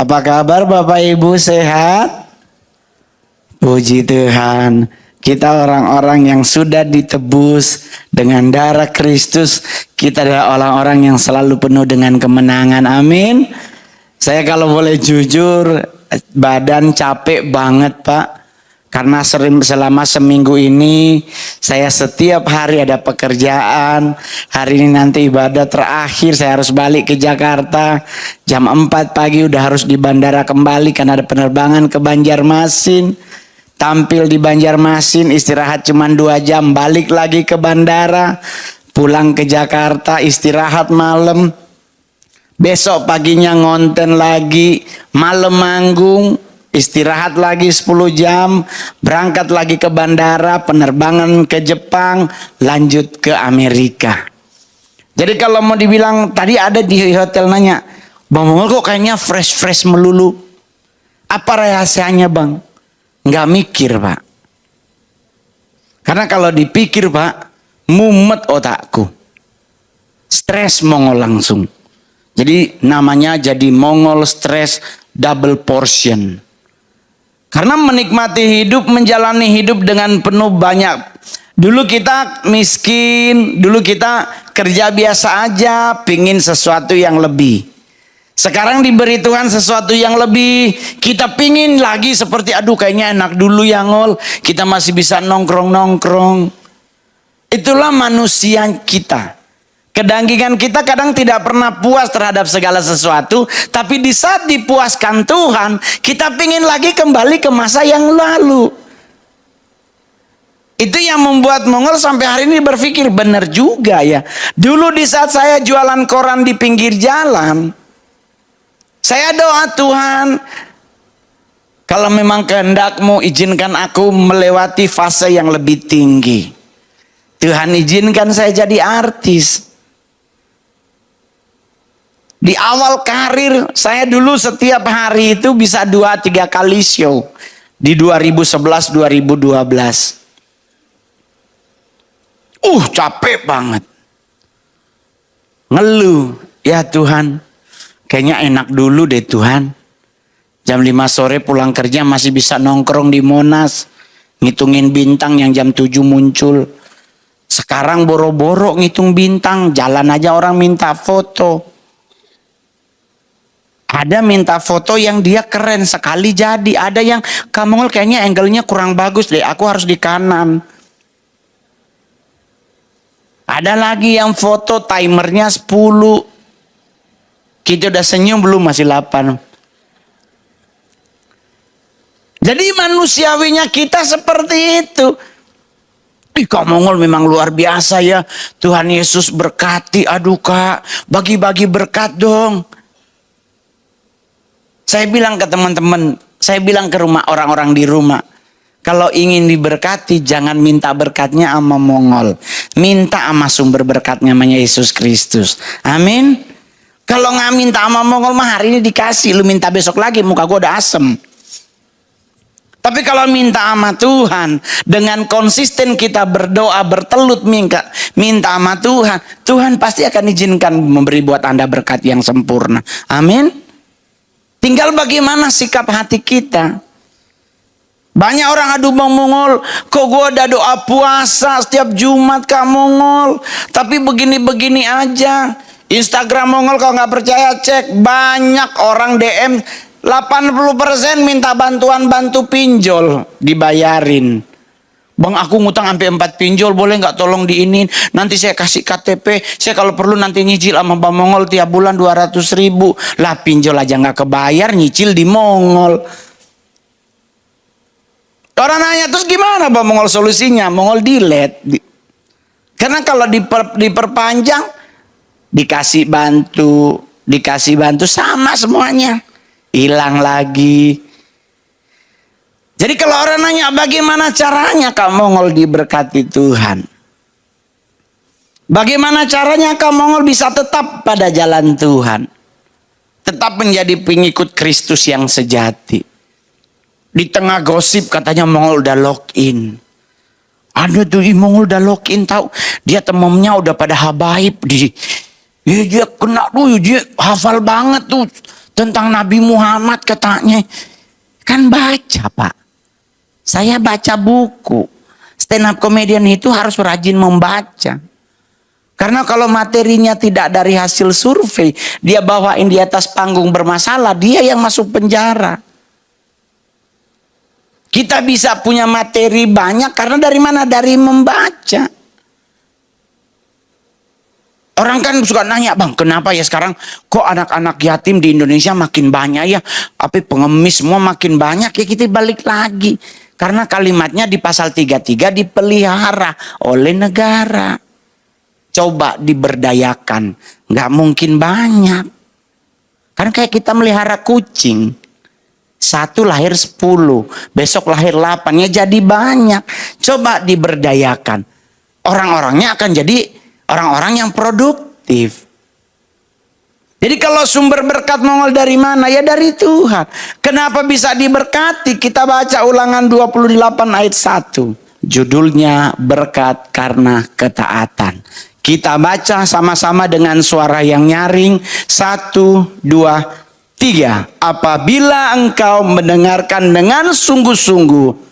Apa kabar Bapak Ibu, sehat? Puji Tuhan. Kita orang-orang yang sudah ditebus dengan darah Kristus. Kita adalah orang-orang yang selalu penuh dengan kemenangan. Amin. Saya kalau boleh jujur, badan capek banget Pak. Karena selama seminggu ini saya setiap hari ada pekerjaan. Hari ini nanti ibadah terakhir, saya harus balik ke Jakarta. Jam 4 pagi udah harus di bandara kembali karena ada penerbangan ke Banjarmasin. Tampil di Banjarmasin, istirahat cuma 2 jam, balik lagi ke bandara. Pulang ke Jakarta, istirahat malam. Besok paginya ngonten lagi, malam manggung. Istirahat lagi 10 jam, berangkat lagi ke bandara, penerbangan ke Jepang, lanjut ke Amerika. Jadi kalau mau dibilang, tadi ada di hotel nanya, Bang Mongol kok kayaknya fresh melulu. Apa rahasianya Bang? Nggak mikir Pak. Karena kalau dipikir Pak, mumet otakku. Stres Mongol langsung. Jadi namanya jadi Mongol stres double portion. Karena menikmati hidup, menjalani hidup dengan penuh banyak. Dulu kita miskin, dulu kita kerja biasa aja, pingin sesuatu yang lebih. Sekarang diberi Tuhan sesuatu yang lebih, kita pingin lagi seperti aduh kayaknya enak dulu ya Ngol. Kita masih bisa nongkrong-nongkrong. Itulah manusia kita. Kedagingan kita kadang tidak pernah puas terhadap segala sesuatu. Tapi di saat dipuaskan Tuhan, kita pingin lagi kembali ke masa yang lalu. Itu yang membuat Mongol sampai hari ini berpikir, benar juga ya. Dulu di saat saya jualan koran di pinggir jalan, saya doa Tuhan, kalau memang kehendak-Mu izinkan aku melewati fase yang lebih tinggi. Tuhan izinkan saya jadi artis. Di awal karir, saya dulu setiap hari itu bisa 2-3 kali show. Di 2011-2012. Capek banget. Ngeluh. Ya Tuhan, kayaknya enak dulu deh Tuhan. Jam 5 sore pulang kerja masih bisa nongkrong di Monas. Ngitungin bintang yang jam 7 muncul. Sekarang boro-boro ngitung bintang. Jalan aja orang minta foto. Ada minta foto yang dia keren sekali jadi. Ada yang kamu kayaknya angle-nya kurang bagus deh. Aku harus di kanan. Ada lagi yang foto timernya 10. Kita udah senyum belum masih 8. Jadi manusiawinya kita seperti itu. Kak Mongol memang luar biasa ya. Tuhan Yesus berkati. Aduh Kak, bagi-bagi berkat dong. Saya bilang ke teman-teman, saya bilang ke rumah orang-orang di rumah, kalau ingin diberkati jangan minta berkatnya sama Mongol, minta sama sumber berkatnya namanya Yesus Kristus. Amin. Kalau nggak minta sama Mongol mah hari ini dikasih, lu minta besok lagi muka gua udah asem. Tapi kalau minta sama Tuhan, dengan konsisten kita berdoa, bertelut minta sama Tuhan, Tuhan pasti akan izinkan memberi buat Anda berkat yang sempurna. Amin. Tinggal bagaimana sikap hati kita. Banyak orang aduh Bang Mongol, kok gue udah doa puasa setiap Jumat Kak Mongol, tapi begini-begini aja. Instagram Mongol kalau nggak percaya cek, banyak orang DM 80% minta bantuan bantu pinjol dibayarin. Bang aku ngutang sampai 4 pinjol, boleh nggak tolong diinin? Nanti saya kasih KTP, saya kalau perlu nanti nyicil sama Bang Mongol tiap bulan 200.000. Lah pinjol aja nggak kebayar, nyicil di Mongol. Orang nanya terus gimana Bang Mongol solusinya? Mongol delete. Karena kalau diperpanjang, dikasih bantu sama semuanya. Hilang lagi. Jadi kalau orang nanya bagaimana caranya Kak Mongol diberkati Tuhan? Bagaimana caranya Kak Mongol bisa tetap pada jalan Tuhan? Tetap menjadi pengikut Kristus yang sejati. Di tengah gosip katanya Mongol udah login. Ada tuh Mongol udah login tahu. Dia temennya udah pada habaib. Dia kena tuh, dia hafal banget tuh. Tentang Nabi Muhammad katanya. Kan baca Pak. Saya baca buku. Stand up comedian itu harus rajin membaca. Karena kalau materinya tidak dari hasil survei, dia bawain di atas panggung bermasalah, dia yang masuk penjara. Kita bisa punya materi banyak karena dari mana? Dari membaca. Orang kan suka nanya, bang, kenapa ya sekarang kok anak-anak yatim di Indonesia makin banyak ya? Tapi pengemis semua makin banyak ya, kita balik lagi. Karena kalimatnya di pasal 33 dipelihara oleh negara. Coba diberdayakan, nggak mungkin banyak. Kan kayak kita melihara kucing. 1 lahir 10, besok lahir 8, ya jadi banyak. Coba diberdayakan. Orang-orangnya akan jadi orang-orang yang produktif. Jadi kalau sumber berkat nongol dari mana? Ya dari Tuhan. Kenapa bisa diberkati? Kita baca Ulangan 28 ayat 1. Judulnya berkat karena ketaatan. Kita baca sama-sama dengan suara yang nyaring. 1, 2, 3. Apabila engkau mendengarkan dengan sungguh-sungguh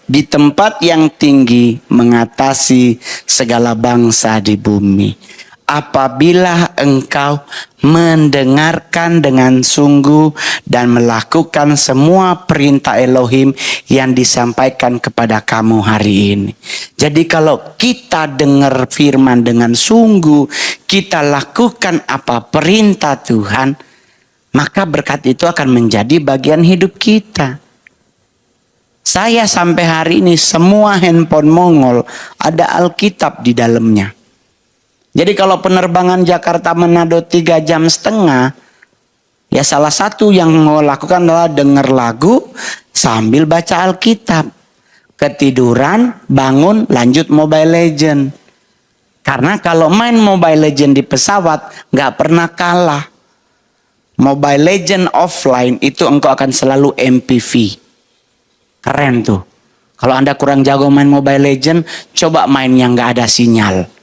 di tempat yang tinggi mengatasi segala bangsa di bumi. Apabila engkau mendengarkan dengan sungguh dan melakukan semua perintah Elohim yang disampaikan kepada kamu hari ini. Jadi kalau kita dengar firman dengan sungguh, kita lakukan apa perintah Tuhan, maka berkat itu akan menjadi bagian hidup kita. Saya sampai hari ini semua handphone Mongol ada Alkitab di dalamnya. Jadi kalau penerbangan Jakarta Manado 3,5 jam, ya salah satu yang mau lakukan adalah dengar lagu sambil baca Alkitab. Ketiduran, bangun, lanjut Mobile Legend. Karena kalau main Mobile Legend di pesawat nggak pernah kalah. Mobile Legend offline itu engkau akan selalu MPV. Keren tuh. Kalau Anda kurang jago main Mobile Legend, coba main yang nggak ada sinyal.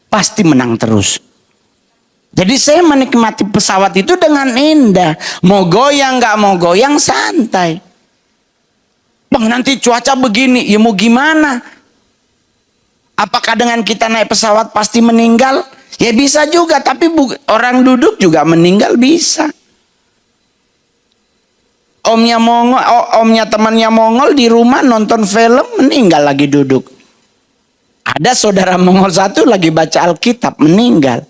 Pasti menang terus. Jadi saya menikmati pesawat itu dengan indah. Mau goyang nggak mau goyang santai. Bang, nanti cuaca begini, ya mau gimana? Apakah dengan kita naik pesawat pasti meninggal? Ya bisa juga, tapi orang duduk juga meninggal bisa. Omnya temannya Mongol di rumah nonton film meninggal lagi duduk. Ada saudara Mongol satu lagi baca Alkitab meninggal.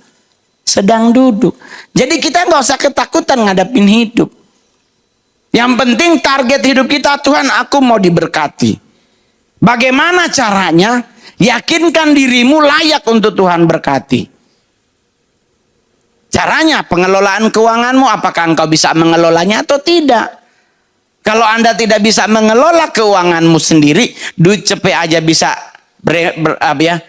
Sedang duduk. Jadi kita nggak usah ketakutan ngadapin hidup. Yang penting target hidup kita, Tuhan aku mau diberkati. Bagaimana caranya? Yakinkan dirimu layak untuk Tuhan berkati. Caranya pengelolaan keuanganmu, apakah engkau bisa mengelolanya atau tidak? Kalau Anda tidak bisa mengelola keuanganmu sendiri, duit cepet aja bisa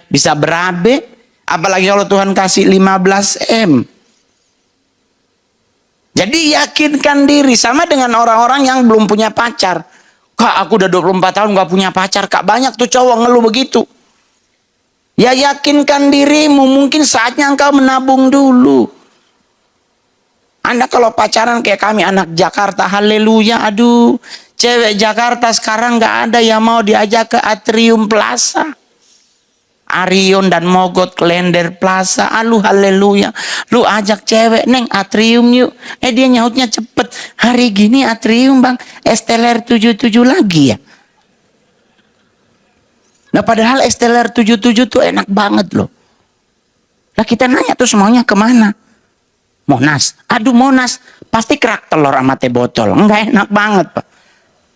bisa berabe, apalagi kalau Tuhan kasih 15 M. Jadi yakinkan diri, sama dengan orang-orang yang belum punya pacar. Kak, aku udah 24 tahun gak punya pacar. Kak, banyak tuh cowok ngeluh begitu. Ya yakinkan dirimu, mungkin saatnya engkau menabung dulu. Anda kalau pacaran kayak kami anak Jakarta, haleluya, aduh. Cewek Jakarta sekarang gak ada yang mau diajak ke Atrium Plaza. Arion dan Mogot Klender Plaza, alu haleluya. Lu ajak cewek neng Atrium yuk. Dia nyautnya cepet. Hari gini Atrium bang, Esteller 77 lagi ya. Nah padahal Esteller 77 tuh enak banget loh. Lah kita nanya tuh semuanya kemana? Monas. Aduh Monas, pasti kerak telur sama teh botol. Enggak enak banget pak.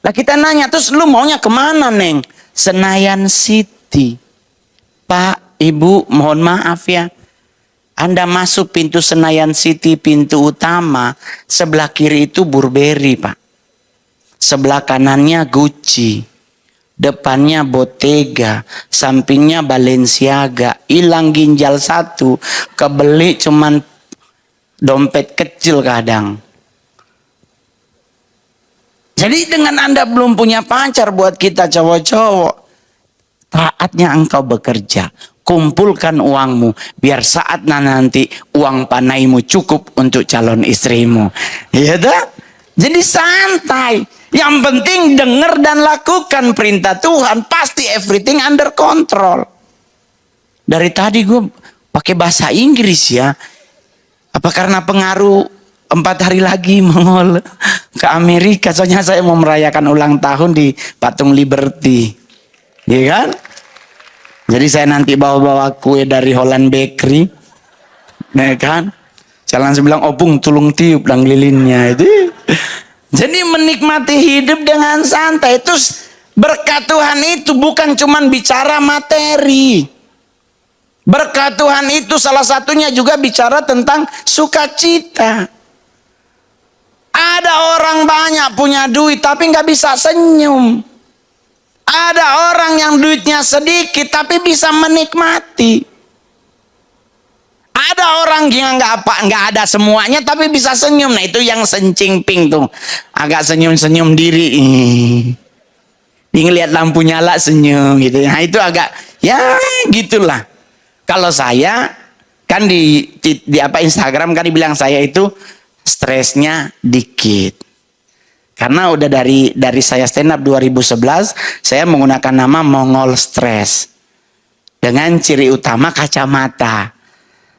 Lah kita nanya terus lu maunya kemana neng? Senayan City. Pak, Ibu, mohon maaf ya. Anda masuk pintu Senayan City, pintu utama. Sebelah kiri itu Burberry, Pak. Sebelah kanannya Gucci. Depannya Bottega. Sampingnya Balenciaga. Hilang ginjal 1. Kebeli cuman dompet kecil kadang. Jadi dengan Anda belum punya pacar, buat kita cowok-cowok, saatnya engkau bekerja. Kumpulkan uangmu, biar saat nanti uang panaimu cukup untuk calon istrimu. Iya dah? Jadi santai. Yang penting dengar dan lakukan perintah Tuhan, pasti everything under control. Dari tadi gue pakai bahasa Inggris ya. Apa karena pengaruh 4 hari lagi mongol ke Amerika? Soalnya saya mau merayakan ulang tahun di Patung Liberty. Iya kan? Jadi saya nanti bawa-bawa kue dari Holland Bakery. Ya kan? Saya langsung bilang, opung tulung tiup dan lilinnya itu. Jadi menikmati hidup dengan santai. Terus berkat Tuhan itu bukan cuman bicara materi. Berkat Tuhan itu salah satunya juga bicara tentang sukacita. Ada orang banyak punya duit tapi nggak bisa senyum. Ada orang yang duitnya sedikit tapi bisa menikmati. Ada orang yang nggak ada semuanya tapi bisa senyum. Nah itu yang sencingping tuh, agak senyum-senyum diri. Dia ngeliat lampu nyala senyum gitu. Nah itu agak ya gitulah. Kalau saya kan di Instagram kan dibilang saya itu stresnya dikit. Karena udah dari saya stand up 2011, saya menggunakan nama Mongol Stress. Dengan ciri utama kacamata.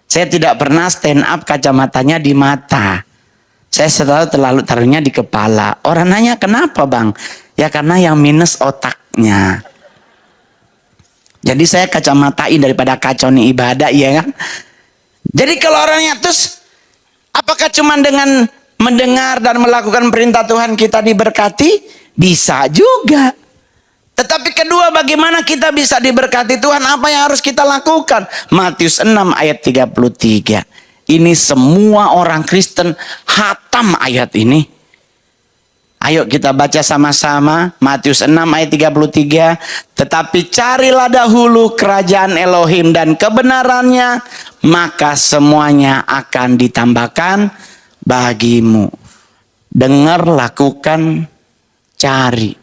Saya tidak pernah stand up kacamatanya di mata. Saya selalu taruhnya di kepala. Orang nanya, kenapa bang? Ya karena yang minus otaknya. Jadi saya kacamatain daripada kacau nih ibadah, ya kan? Jadi kalau orangnya terus, apakah cuma dengan mendengar dan melakukan perintah Tuhan kita diberkati? Bisa juga. Tetapi kedua, bagaimana kita bisa diberkati Tuhan? Apa yang harus kita lakukan? Matius 6 ayat 33. Ini semua orang Kristen hatam ayat ini. Ayo kita baca sama-sama Matius 6 ayat 33. Tetapi carilah dahulu kerajaan Elohim dan kebenarannya, maka semuanya akan ditambahkan bagimu. Dengar, lakukan, cari.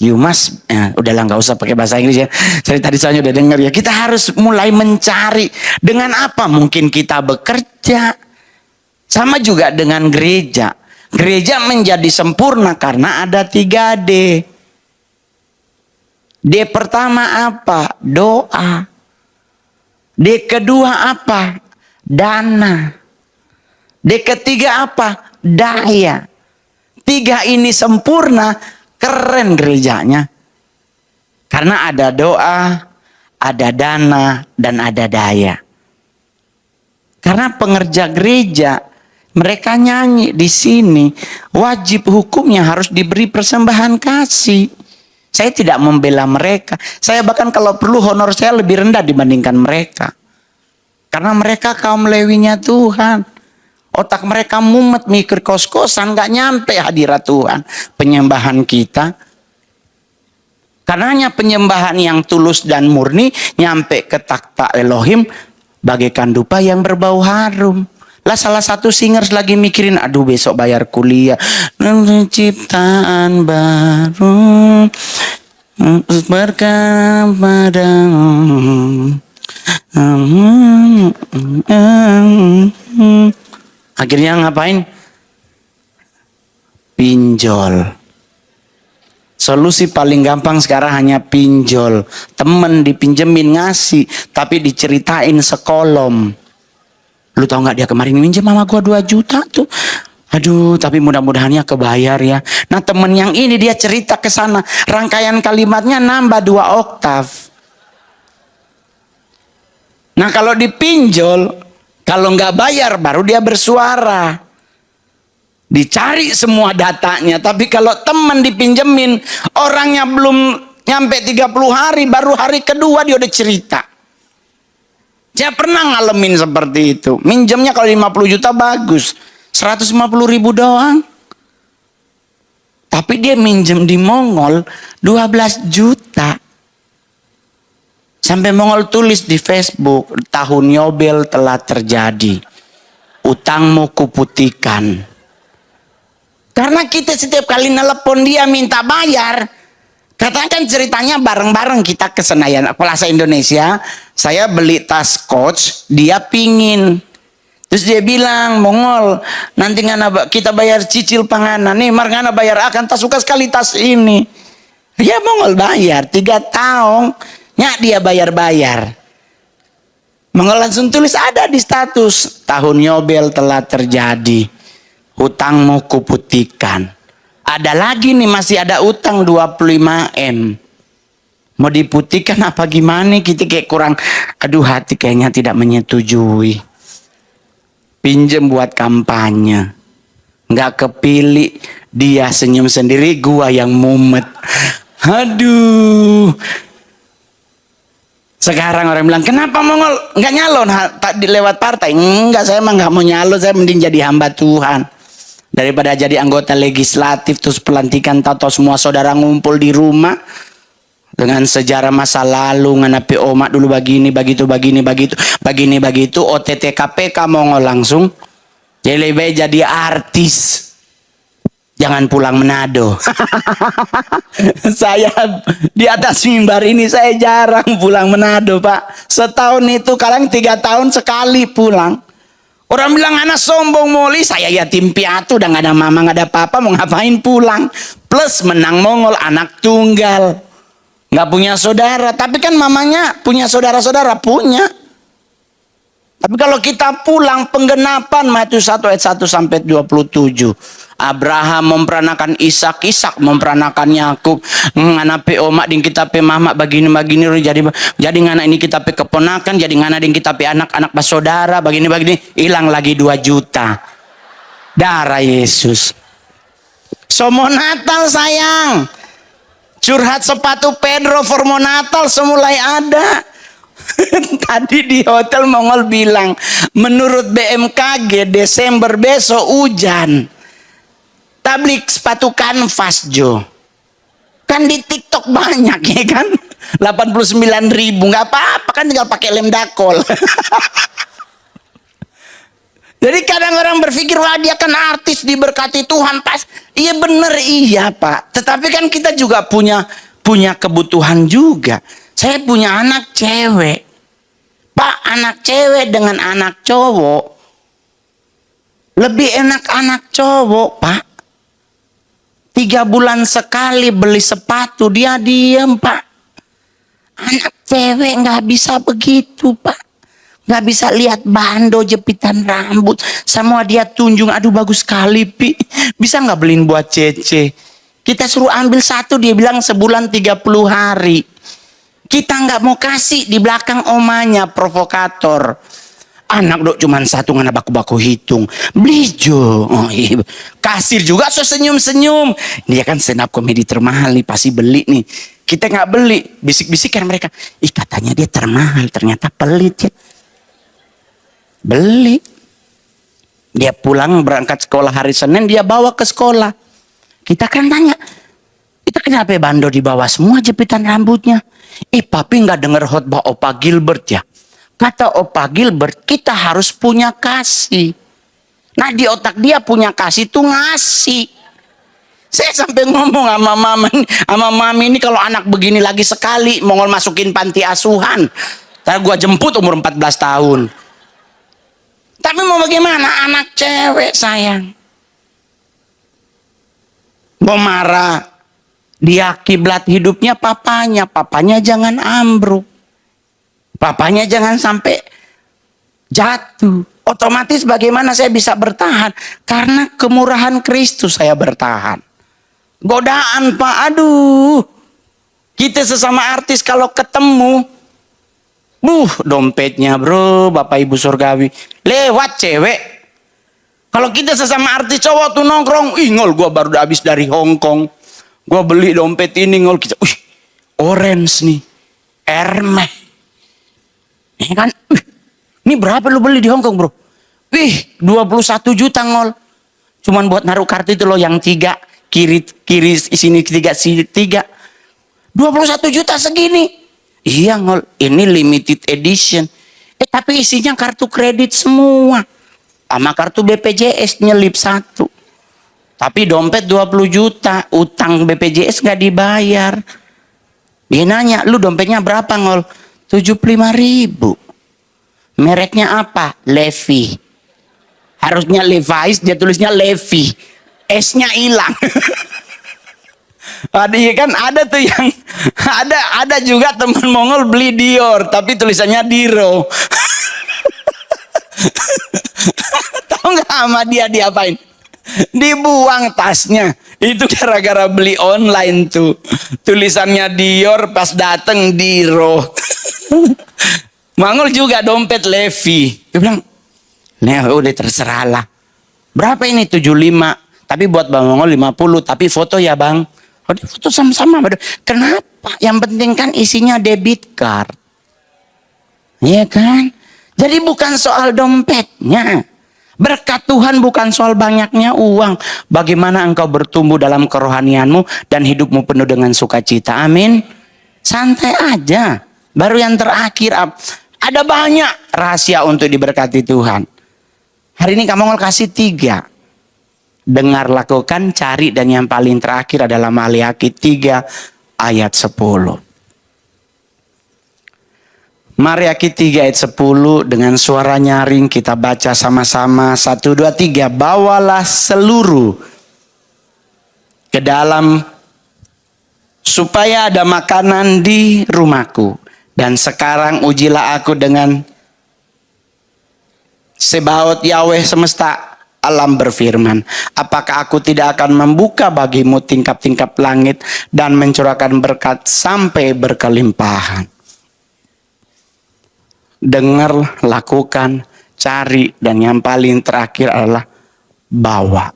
You must, udahlah nggak usah pakai bahasa Inggris ya. Saya tadi soalnya udah dengar ya. Kita harus mulai mencari. Dengan apa? Mungkin kita bekerja. Sama juga dengan gereja. Gereja menjadi sempurna karena ada 3D. D pertama apa? Doa. D kedua apa? Dana. D ketiga apa? Daya. 3 ini sempurna, keren gerejanya. Karena ada doa, ada dana, dan ada daya. Karena pengerja gereja, mereka nyanyi di sini, wajib hukumnya harus diberi persembahan kasih. Saya tidak membela mereka. Saya bahkan kalau perlu honor saya lebih rendah dibandingkan mereka. Karena mereka kaum lewinya Tuhan. Otak mereka mumet mikir kos-kosan, gak nyampe hadirat Tuhan. Penyembahan kita. Karenanya penyembahan yang tulus dan murni nyampe ke takhta Elohim bagaikan dupa yang berbau harum. Lah salah satu singers lagi mikirin, aduh besok bayar kuliah. Ciptaan baru berkah padamu. Akhirnya ngapain? Pinjol. Solusi paling gampang sekarang hanya pinjol. Temen dipinjemin ngasih, tapi diceritain sekolom. Lu tau gak dia kemarin minjem sama gua 2 juta tuh. Aduh, tapi mudah-mudahannya kebayar ya. Nah temen yang ini dia cerita ke sana, rangkaian kalimatnya nambah 2 oktav. Nah kalau dipinjol, kalau nggak bayar baru dia bersuara. Dicari semua datanya. Tapi kalau teman dipinjemin, orangnya belum nyampe 30 hari, baru hari kedua dia udah cerita. Saya pernah ngalamin seperti itu. Minjemnya kalau 50 juta bagus, 150 ribu doang. Tapi dia minjem di Mongol 12 juta. Sampai Mongol tulis di Facebook, tahun Yobel telah terjadi. Utangmu kuputihkan. Karena kita setiap kali nelpon dia minta bayar. Katakan ceritanya bareng-bareng kita ke Senayan Plaza Indonesia. Saya beli tas Coach, dia pingin. Terus dia bilang, Mongol, nanti ngana kita bayar cicil panganan. Nih, mar ngana bayar akan tas suka sekali tas ini. Ya Mongol bayar 3 tahun. Nyak dia bayar-bayar. Mongol langsung tulis ada di status. Tahun Yobel telah terjadi. Hutangmu kuputihkan. Ada lagi nih, masih ada utang 25M. Mau diputihkan apa gimana? Kita kayak kurang, aduh hati kayaknya tidak menyetujui. Pinjem buat kampanye. Nggak kepilih. Dia senyum sendiri, gua yang mumet. Aduh. Sekarang orang bilang, kenapa Mongol nggak nyalon lewat partai? Enggak, saya emang nggak mau nyalon, saya mending jadi hamba Tuhan. Daripada jadi anggota legislatif terus pelantikan tato semua saudara ngumpul di rumah dengan sejarah masa lalu nganapi omak dulu begini begitu OTT KPK Mongol langsung jadi lebih baik jadi artis, jangan pulang Manado. Saya di atas mimbar ini saya jarang pulang Manado, Pak. Setahun itu kadang 3 tahun sekali pulang. Orang bilang anak sombong moli, saya yatim piatu, udah gak ada mama, gak ada papa, mau ngapain pulang. Plus menang Mongol, anak tunggal. Gak punya saudara, tapi kan mamanya punya saudara-saudara, punya. Tapi kalau kita pulang penggenapan Matius 1 ayat 1 sampai 27. Abraham memperanakan Ishak, Ishak memperanakan Yakub. Ngana pe omak ding kita pe mama begini jadi ngana ini kita pe keponakan, jadi ngana ding kita pe anak-anak bersaudara begini hilang lagi 2 juta. Darah Yesus. Somo Natal sayang. Curhat sepatu Pedro formo Natal semulai ada. Tadi di hotel Mongol bilang, menurut BMKG Desember besok hujan. Tablik sepatu kanvas Jo. Kan di TikTok banyak ya kan. 89.000 nggak apa-apa kan, tinggal pakai lem dakol. Jadi kadang orang berpikir wah dia kan artis diberkati Tuhan pas. Iya bener iya Pak. Tetapi kan kita juga punya kebutuhan juga. Saya punya anak cewek. Pak, anak cewek dengan anak cowok lebih enak anak cowok, Pak. 3 bulan sekali beli sepatu dia diem, Pak. Anak cewek nggak bisa begitu, Pak. Nggak bisa lihat bando jepitan rambut semua dia tunjung, aduh bagus sekali Pi, bisa nggak beliin buat Cece? Kita suruh ambil 1, dia bilang sebulan 30 hari. Kita nggak mau kasih, di belakang omanya provokator. Anak dok cuman 1 ngana baku-baku hitung beli Jo. Oh, iya. Kasir juga so senyum-senyum, dia kan stand up komedi termahal nih pasti beli nih. Kita nggak beli, bisik-bisikan mereka, ih katanya dia termahal, ternyata pelit ya. Beli. Dia pulang berangkat sekolah hari Senin, dia bawa ke sekolah. Kita kan tanya, itu kenapa bando di bawah semua jepitan rambutnya? Papi nggak dengar khotbah Opa Gilbert ya? Kata Opa Gilbert, kita harus punya kasih. Nah di otak dia punya kasih tuh ngasih. Saya sampai ngomong sama mami ini, kalau anak begini lagi sekali Mongol masukin panti asuhan. Ntar gua jemput umur 14 tahun. Tapi mau bagaimana, anak cewek sayang. Mau marah. Dia kiblat hidupnya papanya. Papanya jangan ambruk. Papanya jangan sampai jatuh. Otomatis bagaimana saya bisa bertahan? Karena kemurahan Kristus saya bertahan. Godaan Pak, aduh. Kita sesama artis kalau ketemu, dompetnya bro, Bapak Ibu Surgawi, lewat cewek. Kalau kita sesama artis cowok tuh nongkrong, ngol gua baru habis dari Hong Kong, gua beli dompet ini ngol, kita, orange nih, Hermes, ya kan, ini berapa lu beli di Hong Kong bro? 21 juta ngol, cuman buat naruh kartu itu loh yang 3 kiri sini 3 sini 3, 21 juta segini. Iya ngol, ini limited edition. Tapi isinya kartu kredit semua. Sama kartu BPJS nyelip 1. Tapi dompet 20 juta, utang BPJS gak dibayar. Dia nanya, lu dompetnya berapa Ngol? 75.000. Mereknya apa? Levi. Harusnya Levi's, dia tulisnya Levi. S-nya hilang. Iya kan ada tuh yang ada juga teman Mongol beli Dior tapi tulisannya Diro. Tahu nggak sama dia diapain? Dibuang tasnya. Itu gara-gara beli online tuh. Tulisannya Dior pas dateng Diro. Mongol juga dompet Levi. Dia bilang, "Nah, udah terserah lah. Berapa ini? 75. Tapi buat Bang Mongol 50. Tapi foto ya Bang." Oh, foto sama-sama. Kenapa? Yang penting kan isinya debit card. Iya kan? Jadi bukan soal dompetnya. Berkat Tuhan bukan soal banyaknya uang. Bagaimana engkau bertumbuh dalam kerohanianmu dan hidupmu penuh dengan sukacita. Amin. Santai aja. Baru yang terakhir. Ada banyak rahasia untuk diberkati Tuhan. Hari ini kamu mau kasih 3. Dengar, lakukan, cari, dan yang paling terakhir adalah Maliaki 3 ayat 10. Maliaki 3 ayat 10 dengan suara nyaring kita baca sama-sama. 1, 2, 3. Bawalah seluruh ke dalam supaya ada makanan di rumahku. Dan sekarang ujilah aku dengan Sebaot Yahweh semesta alam berfirman, apakah aku tidak akan membuka bagimu tingkap-tingkap langit dan mencurahkan berkat sampai berkelimpahan. Dengar, lakukan, cari, dan yang paling terakhir adalah bawa.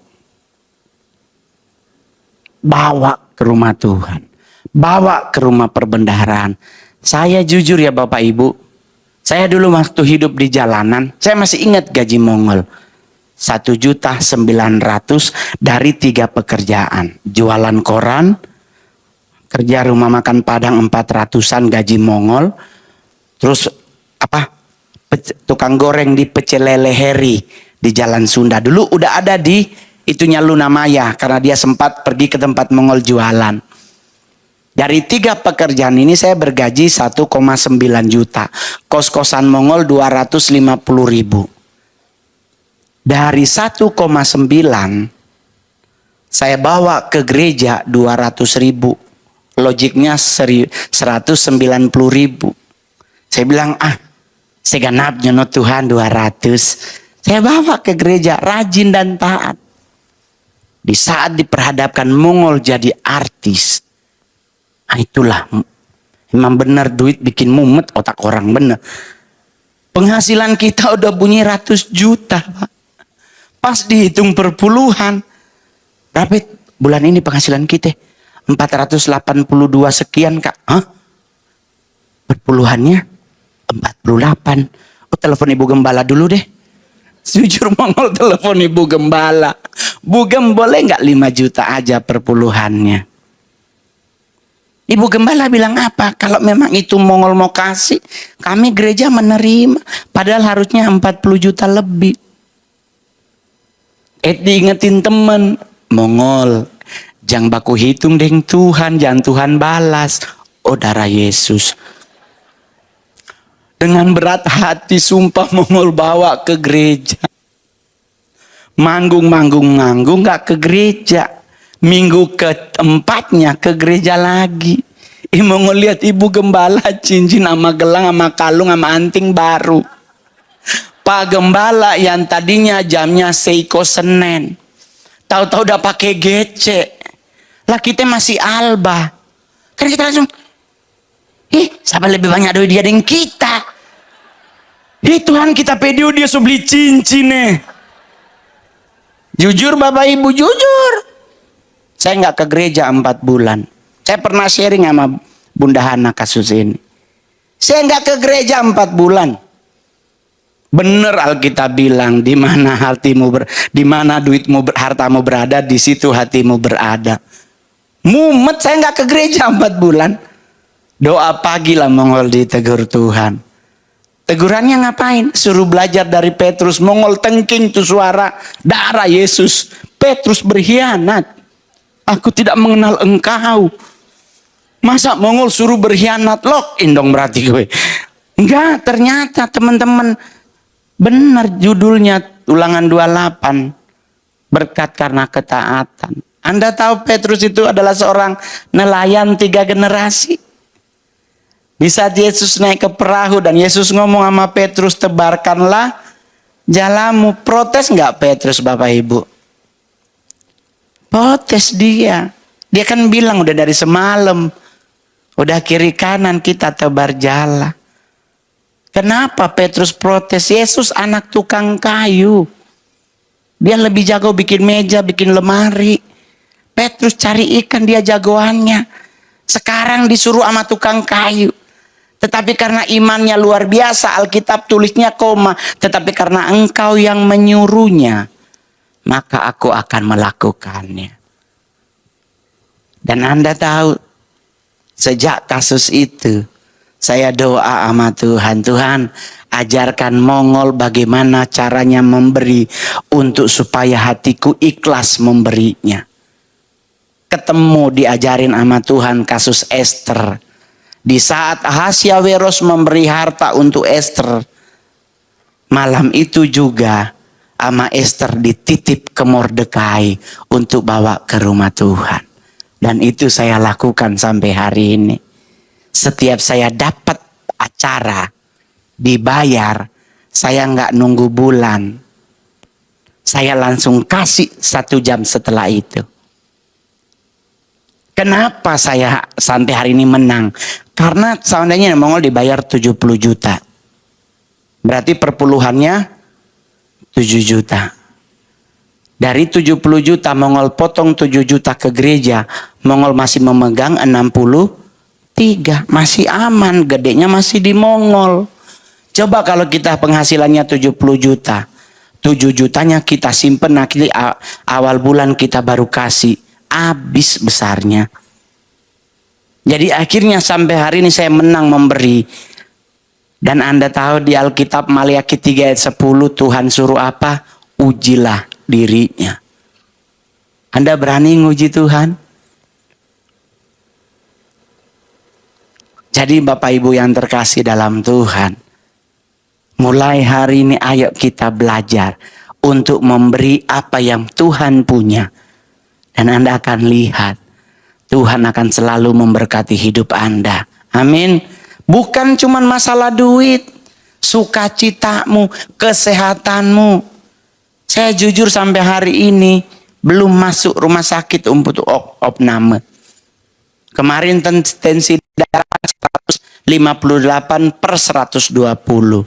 Bawa ke rumah Tuhan. Bawa ke rumah perbendaharaan. Saya jujur ya Bapak Ibu, saya dulu waktu hidup di jalanan, saya masih ingat gaji Mongol. 1.900.000 dari 3 pekerjaan. Jualan koran, kerja rumah makan Padang 400-an gaji Mongol. Terus tukang goreng di Pecel Lele Heri di Jalan Sunda. Dulu udah ada di itunya Luna Maya karena dia sempat pergi ke tempat Mongol jualan. Dari 3 pekerjaan ini saya bergaji 1,9 juta. Kos-kosan Mongol 250.000. Dari 1,9 saya bawa ke gereja 200.000. Logiknya 190.000. Saya bilang, segenapnya no Tuhan 200. Saya bawa ke gereja rajin dan taat. Di saat diperhadapkan Mongol jadi artis. Itulah memang benar duit bikin mumet otak orang benar. Penghasilan kita udah bunyi ratus juta, Pak. Pas dihitung per puluhan. Berapa bulan ini penghasilan kita? 482 sekian, Kak. Per puluhannya 48. Telepon Ibu Gembala dulu deh. Jujur Mongol telepon Ibu Gembala. Bu Gem boleh nggak 5 juta aja per puluhannya? Ibu Gembala bilang apa? Kalau memang itu Mongol mau kasih, kami gereja menerima. Padahal harusnya 40 juta lebih. Diingetin temen, Mongol, jangan baku hitung deng Tuhan, jangan Tuhan balas. Oh darah Yesus. Dengan berat hati sumpah Mongol bawa ke gereja. Manggung gak ke gereja. Minggu keempatnya ke gereja lagi. Mongol lihat Ibu Gembala cincin sama gelang sama kalung sama anting baru. Pak Gembala yang tadinya jamnya Seiko Senen, tahu-tahu udah pakai gece. Lah kita masih alba. Kan kita langsung, siapa lebih banyak duit dia dengan kita? Tuhan kita pedio dia so beli cincin nih. Jujur Bapak Ibu, jujur. Saya nggak ke gereja 4 bulan. Saya pernah sharing sama Bunda Hana kasus ini. Saya nggak ke gereja 4 bulan. Bener Alkitab bilang, di mana di mana duitmu, hartamu berada, di situ hatimu berada. Mumet saya nggak ke gereja 4 bulan. Doa pagi lah Mongol ditegur Tuhan. Tegurannya ngapain? Suruh belajar dari Petrus. Mongol tengking tuh suara. Darah Yesus. Petrus berkhianat. Aku tidak mengenal engkau. Masa Mongol suruh berkhianat? Lock-in dong berarti gue. Enggak, ternyata teman-teman. Benar judulnya Ulangan 28. Berkat karena ketaatan. Anda tahu Petrus itu adalah seorang nelayan 3 generasi. Di saat Yesus naik ke perahu dan Yesus ngomong sama Petrus, tebarkanlah jalamu. Protes nggak Petrus, Bapak Ibu? Protes dia. Dia kan bilang udah dari semalam. Udah kiri kanan kita tebar jala. Kenapa Petrus protes? Yesus anak tukang kayu. Dia lebih jago bikin meja, bikin lemari. Petrus cari ikan, dia jagoannya. Sekarang disuruh sama tukang kayu. Tetapi karena imannya luar biasa, Alkitab tulisnya koma. Tetapi karena engkau yang menyuruhnya, maka aku akan melakukannya. Dan Anda tahu, sejak kasus itu, saya doa sama Tuhan. Tuhan, ajarkan Mongol bagaimana caranya memberi untuk supaya hatiku ikhlas memberinya. Ketemu diajarin sama Tuhan kasus Esther. Di saat Ahasyaweros memberi harta untuk Esther, malam itu juga ama Esther dititip ke Mordekai untuk bawa ke rumah Tuhan. Dan itu saya lakukan sampai hari ini. Setiap saya dapat acara dibayar, saya nggak nunggu bulan. Saya langsung kasih 1 jam setelah itu. Kenapa saya sampai hari ini menang? Karena seandainya Mongol dibayar 70 juta. Berarti perpuluhannya 7 juta. Dari 70 juta Mongol potong 7 juta ke gereja. Mongol masih memegang 63. Masih aman. Gedenya masih di Mongol. Coba kalau kita penghasilannya 70 juta. 7 jutanya kita simpen. Nah, awal bulan kita baru kasih. Habis besarnya. Jadi akhirnya sampai hari ini saya menang memberi. Dan Anda tahu di Alkitab Maliaki 3 ayat 10 Tuhan suruh apa? Ujilah dirinya. Anda berani nguji Tuhan? Jadi Bapak Ibu yang terkasih dalam Tuhan. Mulai hari ini ayo kita belajar untuk memberi apa yang Tuhan punya. Dan Anda akan lihat. Tuhan akan selalu memberkati hidup Anda. Amin. Bukan cuma masalah duit. Sukacitamu, kesehatanmu. Saya jujur sampai hari ini belum masuk rumah sakit untuk opname. Kemarin tensi darah 158/120.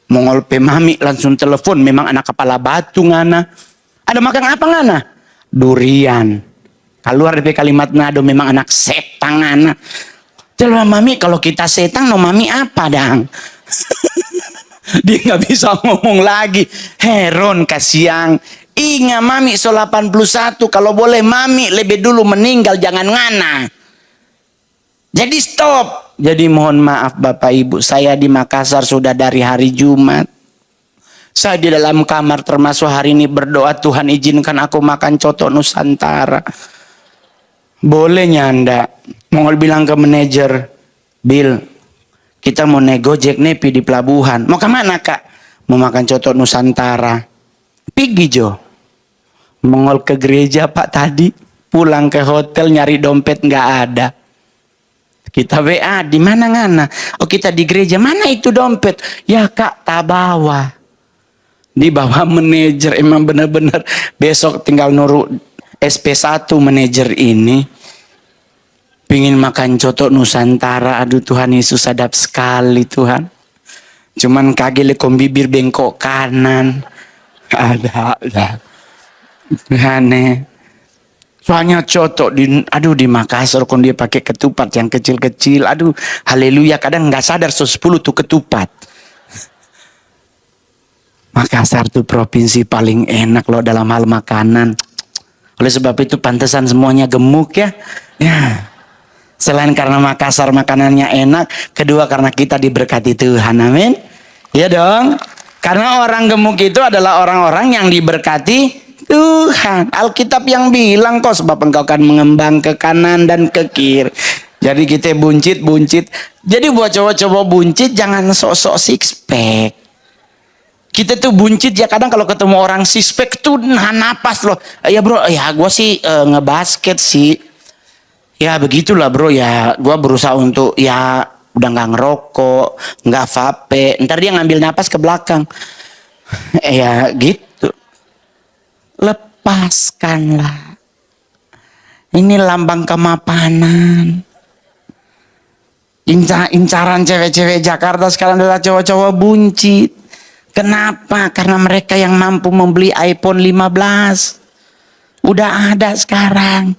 Mongol pemami langsung telepon, memang anak kepala batu ngana. Ada makan apa ngana? Durian. Keluar dari kalimat ngado, memang anak setan ngana. Jadi mami kalau kita setan, no mami apa dang? Dia nggak bisa ngomong lagi. Heron kasiang. Ingat mami so 81, kalau boleh mami lebih dulu meninggal, jangan ngana. Jadi stop. Jadi mohon maaf Bapak Ibu, saya di Makassar sudah dari hari Jumat. Saya di dalam kamar termasuk hari ini berdoa, Tuhan izinkan aku makan coto Nusantara. Bolehnya Anda. Mongol bilang ke manajer, Bill, kita mau negojek nepi di pelabuhan. Mau kemana kak? Mau makan coto Nusantara. Pergi Jo. Mongol ke gereja Pak tadi. Pulang ke hotel nyari dompet nggak ada. Kita WA, di mana ngana? Oh kita di gereja, mana itu dompet? Ya kak, tak bawa. Di bawah manajer, emang benar-benar besok tinggal nuru SP1 manajer ini. Pingin makan coto Nusantara, aduh Tuhan Yesus sadap sekali Tuhan. Cuman kagak lekom bibir bengkok kanan. Ada. Aneh. Soalnya coto di Makassar kon dia pakai ketupat yang kecil-kecil. Aduh, haleluya, kadang nggak sadar 10 tuh ketupat. Makassar tuh provinsi paling enak loh dalam hal makanan. Oleh sebab itu pantesan semuanya gemuk ya. Ya. Selain karena Makassar makanannya enak, kedua karena kita diberkati Tuhan. Amin. Ya dong. Karena orang gemuk itu adalah orang-orang yang diberkati Tuhan. Alkitab yang bilang kok, sebab engkau akan mengembang ke kanan dan ke kiri. Jadi kita buncit. Jadi buat cowok-cowok buncit jangan sok-sok six pack. Kita tuh buncit ya kadang kalau ketemu orang six pack tuh napas loh. Ya bro, ya gue sih ngebasket sih. Ya begitulah bro, ya gue berusaha untuk ya udah nggak ngerokok, nggak vape. Ntar dia ngambil napas ke belakang. Ya gitu. Lepaskanlah. Ini lambang kemapanan. Incaran cewek-cewek Jakarta sekarang adalah cowok-cowok buncit. Kenapa? Karena mereka yang mampu membeli iPhone 15. Udah ada sekarang.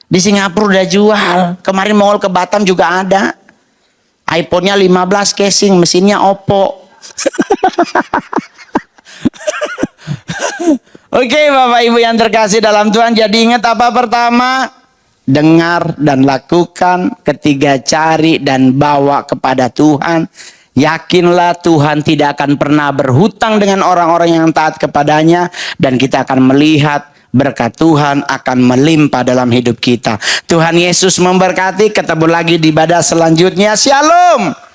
Di Singapura udah jual. Kemarin mau ke Batam juga ada. iPhone-nya 15 casing, mesinnya Oppo. Oke, Bapak Ibu yang terkasih dalam Tuhan, jadi ingat apa pertama? Dengar dan lakukan. Ketiga, cari dan bawa kepada Tuhan. Yakinlah Tuhan tidak akan pernah berhutang dengan orang-orang yang taat kepadanya. Dan kita akan melihat berkat Tuhan akan melimpah dalam hidup kita. Tuhan Yesus memberkati. Ketemu lagi di ibadah selanjutnya. Shalom.